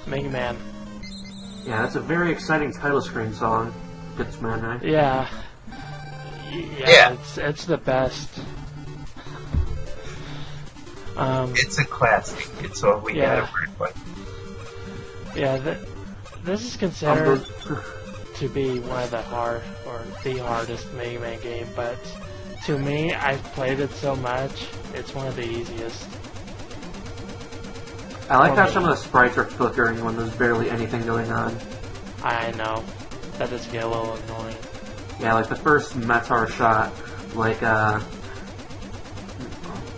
Mega Man. Yeah, that's a very exciting title screen song. Gets man, eh? Yeah. Yeah. It's the best. It's a classic. It's what we gotta work with. Yeah, this is considered to be one of the hardest Mega Man game, but to me, I've played it so much, it's one of the easiest. I like how some of the sprites are flickering when there's barely anything going on. I know. That does get a little annoying. Yeah, like the first Metar shot, like a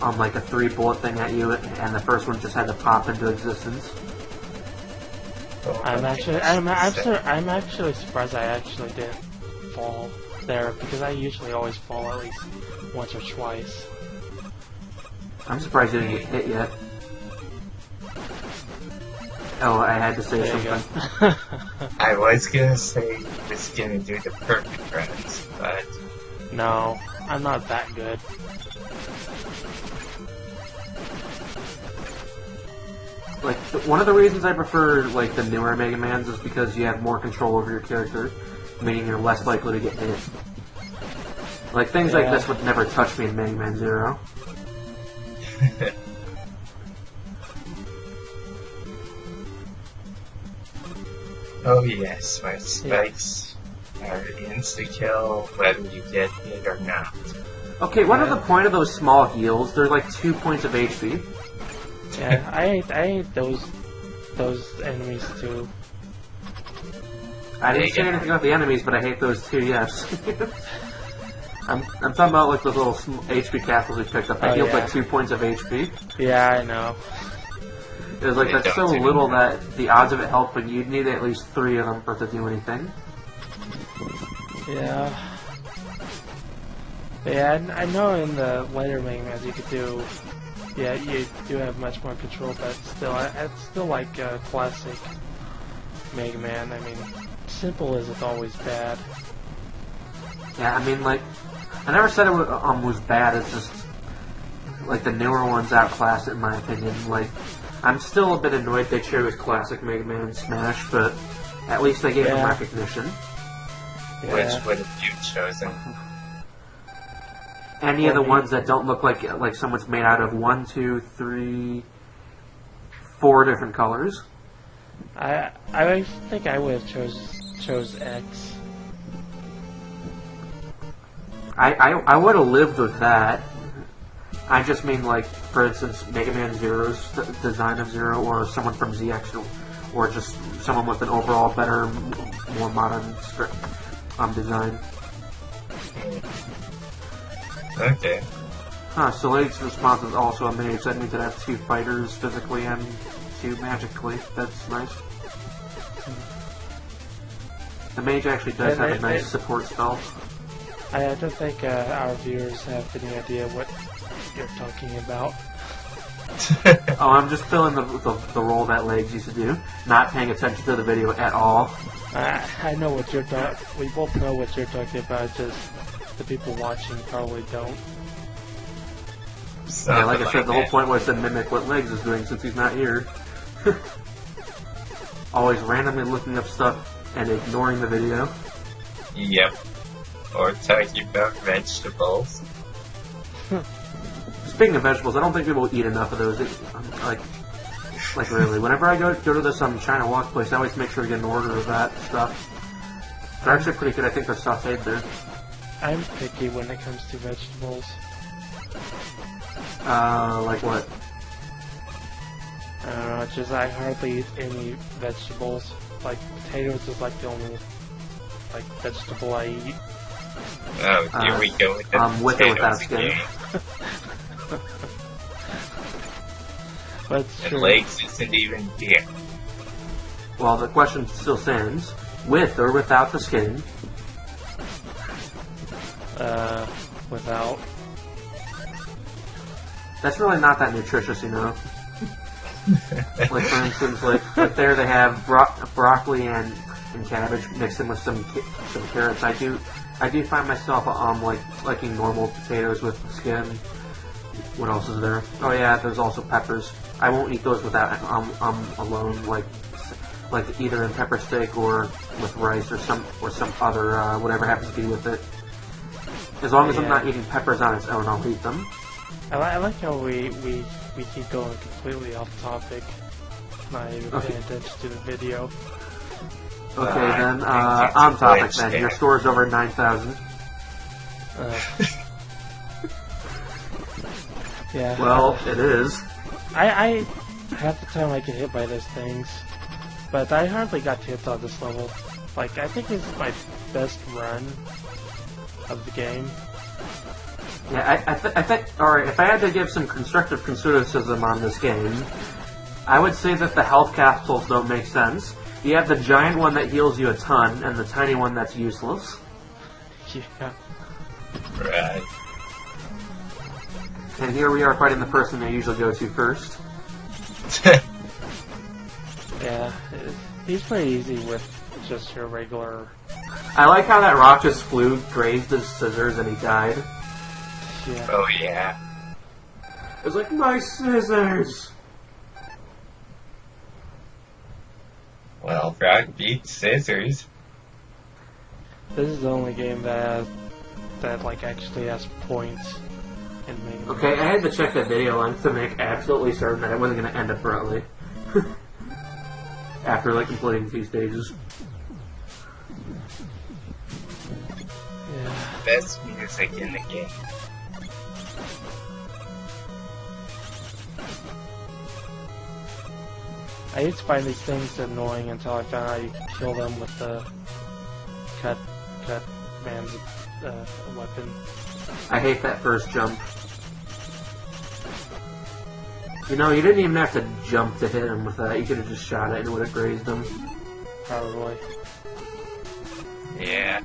3-bullet thing at you, and the first one just had to pop into existence. I'm actually surprised I actually didn't fall there, because I usually always fall at least once or twice. I'm surprised you didn't get hit yet. Oh, I had to say something. I was gonna say he was gonna do the perfect runs, but... No, I'm not that good. Like, one of the reasons I prefer, like, the newer Mega Mans is because you have more control over your character, meaning you're less likely to get hit. Like, things like this would never touch me in Mega Man Zero. Oh yes, my spikes are insta-kill whether you get hit or not. Okay, what are the point of those small heals? They're like 2 points of HP. Yeah, I hate those enemies too. I didn't say anything about the enemies, but I hate those too, yes. I'm talking about like those little HP castles we picked up. They healed like 2 points of HP. Yeah, I know. It was like, that's so little that the odds of it helping, you'd need at least 3 of them for it to do anything. Yeah. Yeah, I know in the later Mega Mans you could do... Yeah, you do have much more control, but still, it's still like classic Mega Man. I mean, simple isn't always bad. Yeah, I mean, like, I never said it was bad, it's just, like, the newer ones outclass it in my opinion. Like, I'm still a bit annoyed they chose classic Mega Man and Smash, but at least they gave them recognition. Yeah. Which would have you chosen? Any of the ones that don't look like someone's made out of 1, 2, 3, 4 different colors. I think I would have chose X. I would have lived with that. I just mean, like, for instance, Mega Man Zero's design of Zero, or someone from ZX, or just someone with an overall better, more modern design. Okay. Huh, so Lake's response is also a mage. That means it has 2 fighters physically and 2 magically. That's nice. The mage actually does have a nice support spell. I don't think our viewers have any idea what you're talking about. Oh, I'm just filling the role that Legs used to do, not paying attention to the video at all. I know what you're talking. We both know what you're talking about. Just the people watching probably don't. Yeah, like I said, the whole point was to mimic what Legs is doing since he's not here. Always randomly looking up stuff and ignoring the video. Yep. Or talking about vegetables. Speaking of vegetables, I don't think people eat enough of those. Like really, whenever I go to this China Walk place, I always make sure to get an order of that stuff. They're actually pretty good. I think they're sauteed there. I'm picky when it comes to vegetables. Like what? I don't know, it's just I hardly eat any vegetables. Like, potatoes is like the only, like, vegetable I eat. Oh, here we go with the with or without skin. But and Legs isn't even here. Well, the question still stands. With or without the skin? Without. That's really not that nutritious, you know? Like, for instance, like there they have broccoli and cabbage mixed in with some carrots. I do find myself liking normal potatoes with skin. What else is there? Oh yeah, there's also peppers. I won't eat those without alone. Like like either in pepper steak or with rice or some other whatever happens to be with it. As long as I'm not eating peppers on its own, I'll eat them. I like how we keep going completely off topic, not even paying attention to the video. Okay, then on topic. Then your score's over 9,000. Yeah. Well, it is. I half the time I get hit by those things, but I hardly got hit on this level. Like, I think this is my best run of the game. Yeah, I think. All right, if I had to give some constructive criticism on this game, I would say that the health capsules don't make sense. You have the giant one that heals you a ton, and the tiny one that's useless. Yeah. Right. And here we are fighting the person I usually go to first. Yeah, he's pretty easy with just your regular... I like how that rock just flew, grazed his scissors, and he died. Yeah. Oh yeah. It was like, my scissors! Well, Frog beat Scissors. This is the only game that like actually has points in Mega Man. Okay, I had to check the video length to make absolutely certain that it wasn't going to end abruptly. After, like, completing 2 stages. Yeah. Best music in the game. I used to find these things annoying until I found out you can kill them with the cut man's weapon. I hate that first jump. You know, you didn't even have to jump to hit him with that. You could have just shot it and it would have grazed him. Probably. Yeah.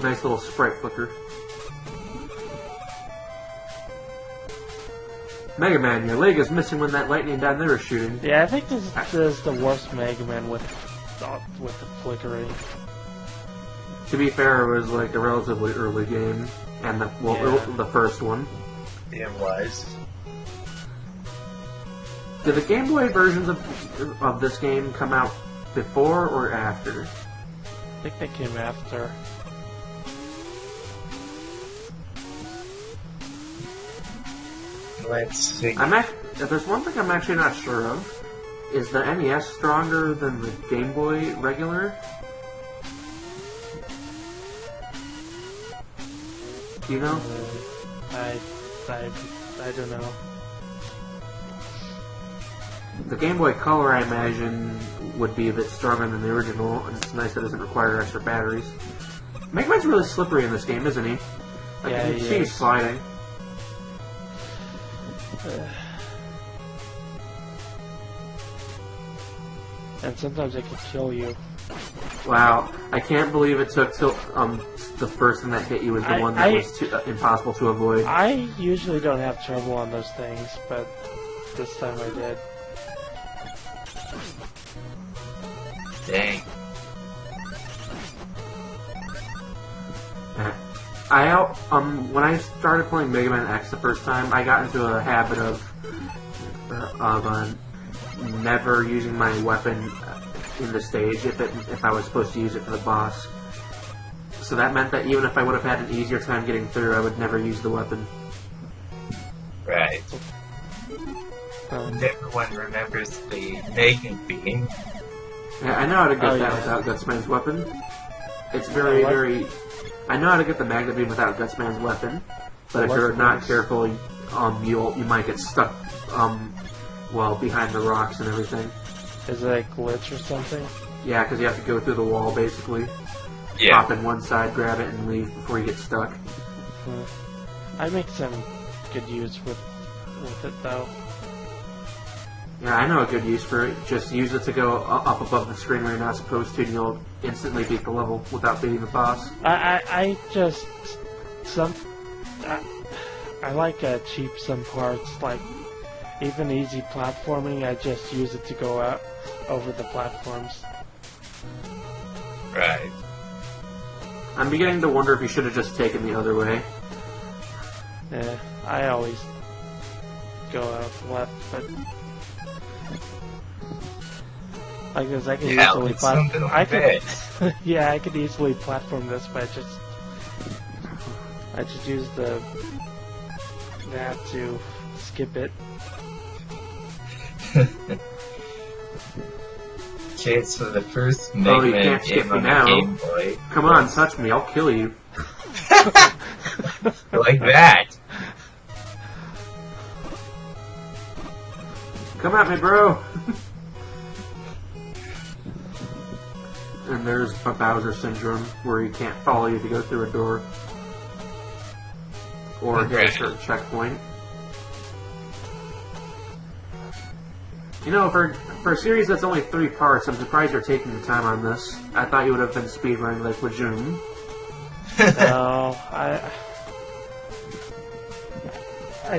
Nice little sprite flicker. Mega Man, your leg is missing when that lightning down there is shooting. Yeah, I think this is the worst Mega Man with the flickering. To be fair, it was like a relatively early game, and the first one. It was. Did the Game Boy versions of this game come out before or after? I think they came after. Let's see. There's one thing I'm actually not sure of. Is the NES stronger than the Game Boy regular? Do you know? I don't know. The Game Boy Color, I imagine, would be a bit stronger than the original, and it's nice that it doesn't require extra batteries. Mega Man's really slippery in this game, isn't he? Like, Yeah, you can see he's sliding. And sometimes it can kill you. Wow, I can't believe it took till the first thing that hit you was the one that was impossible to avoid. I usually don't have trouble on those things, but this time I did. Dang. When I started playing Mega Man X the first time, I got into a habit of never using my weapon in the stage if I was supposed to use it for the boss. So that meant that even if I would have had an easier time getting through, I would never use the weapon. Right. Everyone remembers the Mega Beam. Yeah, I know how to get that without Gutsman's weapon. It's very. I know how to get the Magnet Beam without Gutsman's weapon, but if you're not careful, you might get stuck, behind the rocks and everything. Is it a glitch or something? Yeah, because you have to go through the wall, basically. Yeah. Hop in one side, grab it, and leave before you get stuck. I make some good use with it, though. Yeah, I know a good use for it. Just use it to go up above the screen where you're not supposed to, and you'll instantly beat the level without beating the boss. I like cheap some parts, like even easy platforming. I just use it to go out over the platforms. Right. I'm beginning to wonder if you should have just taken the other way. Yeah, I always go out left, but Like this, I can Yeah, easily it's something like that. yeah, I could easily platform this, but I just use that to skip it. Okay, so the first Oh, Mega you Man can't skip game me on the now. Game Boy. Come on, touch me, I'll kill you. Like that. Come at me, bro! And there's a Bowser syndrome where he can't follow you to go through a door. Or hit a certain checkpoint. You know, for a series that's only 3 parts, I'm surprised you're taking the time on this. I thought you would have been speedrunning like Lejeune. No, I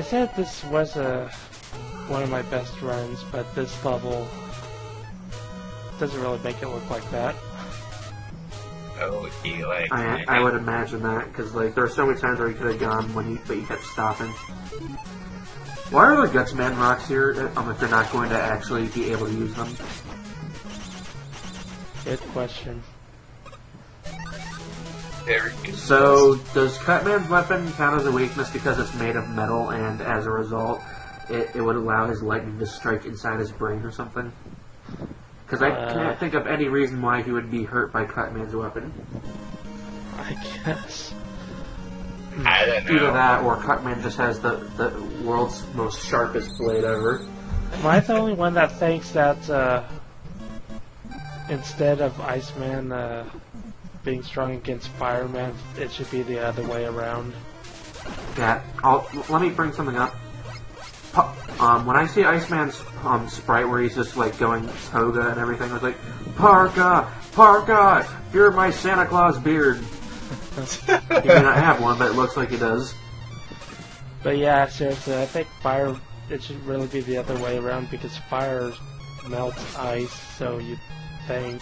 said this was one of my best runs, but this level doesn't really make it look like that. Oh, he like. I would imagine that, because like there are so many times where you could have gone but you kept stopping. Why are the Gutsman rocks here if you're not going to actually be able to use them? Good question. Very good. So, does Cutman's weapon count as a weakness because it's made of metal and as a result it would allow his lightning to strike inside his brain or something? Because I can't think of any reason why he would be hurt by Cutman's weapon. I guess. I don't know. Either that or Cutman just has the world's most sharpest blade ever. Am I the only one that thinks that instead of Iceman being strong against Fireman, it should be the other way around? Yeah, let me bring something up. When I see Iceman's sprite where he's just like going toga and everything, I was like, Parka! Parka! You're my Santa Claus beard! He may not have one, but it looks like he does. But yeah, seriously, I think fire, it should really be the other way around because fire melts ice, so you'd think.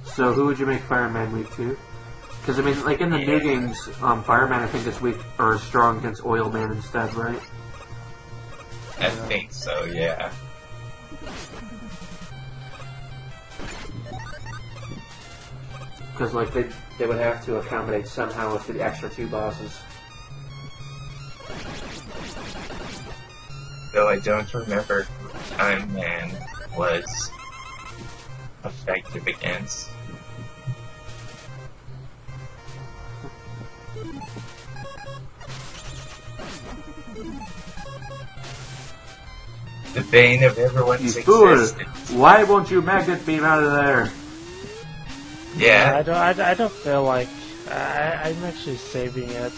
So who would you make Fireman weak to? Because I mean, like in the new games, Fireman I think is weak or strong against Oil Man instead, right? I think so, yeah. Because like they would have to accommodate somehow with the extra 2 bosses. Though I don't remember who Time Man was effective against. The bane of everyone's You fool! existence. Why won't you magnet beam out of there? Yeah. I don't feel like I'm actually saving it,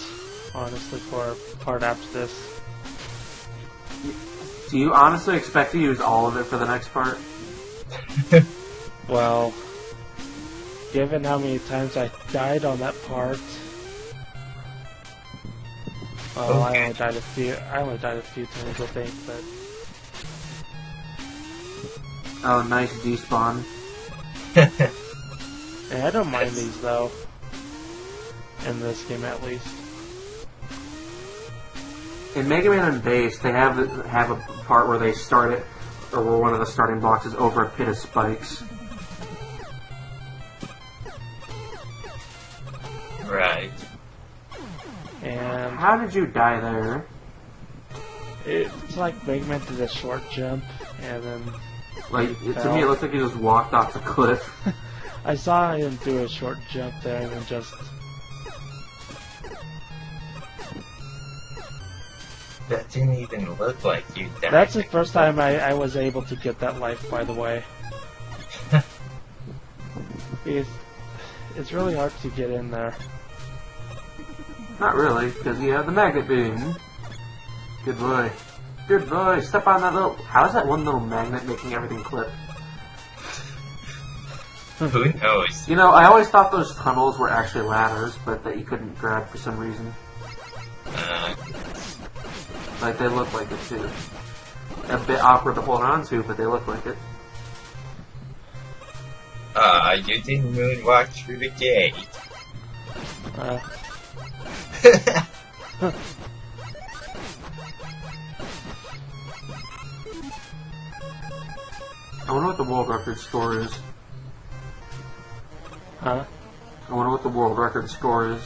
honestly, for part after this. Do you honestly expect to use all of it for the next part? Well, given how many times I died on that part, well, Okay. I only died a few times, I think, but Oh, nice despawn. yeah, I don't mind these though. In this game, at least. In Mega Man and Base, they have a part where they start it, or where one of the starting blocks is over a pit of spikes. Right. And How did you die there? it's like Mega Man did a short jump, and then Like, to me, it looks like you just walked off the cliff. I saw him do a short jump there, and then just That didn't even look like you died. that's the first time I was able to get that life, by the way. It's really hard to get in there. Not really, because you have the magnet beam. Good boy. Good boy. Step on that little... How is that one little magnet making everything clip? Who knows? You know, I always thought those tunnels were actually ladders, but that you couldn't grab for some reason. Like, they look like it, too. A bit awkward to hold on to, but they look like it. You didn't moonwalk through the gate. I wonder what the world record score is. Huh? I wonder what the world record score is.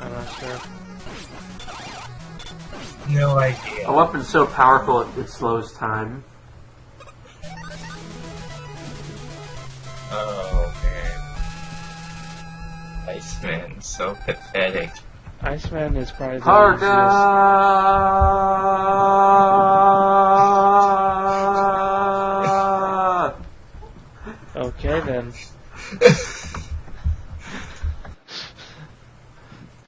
I'm not sure. No idea. A weapon's so powerful it slows time. Oh man. Iceman, so pathetic. Iceman is probably the Harga! easiest.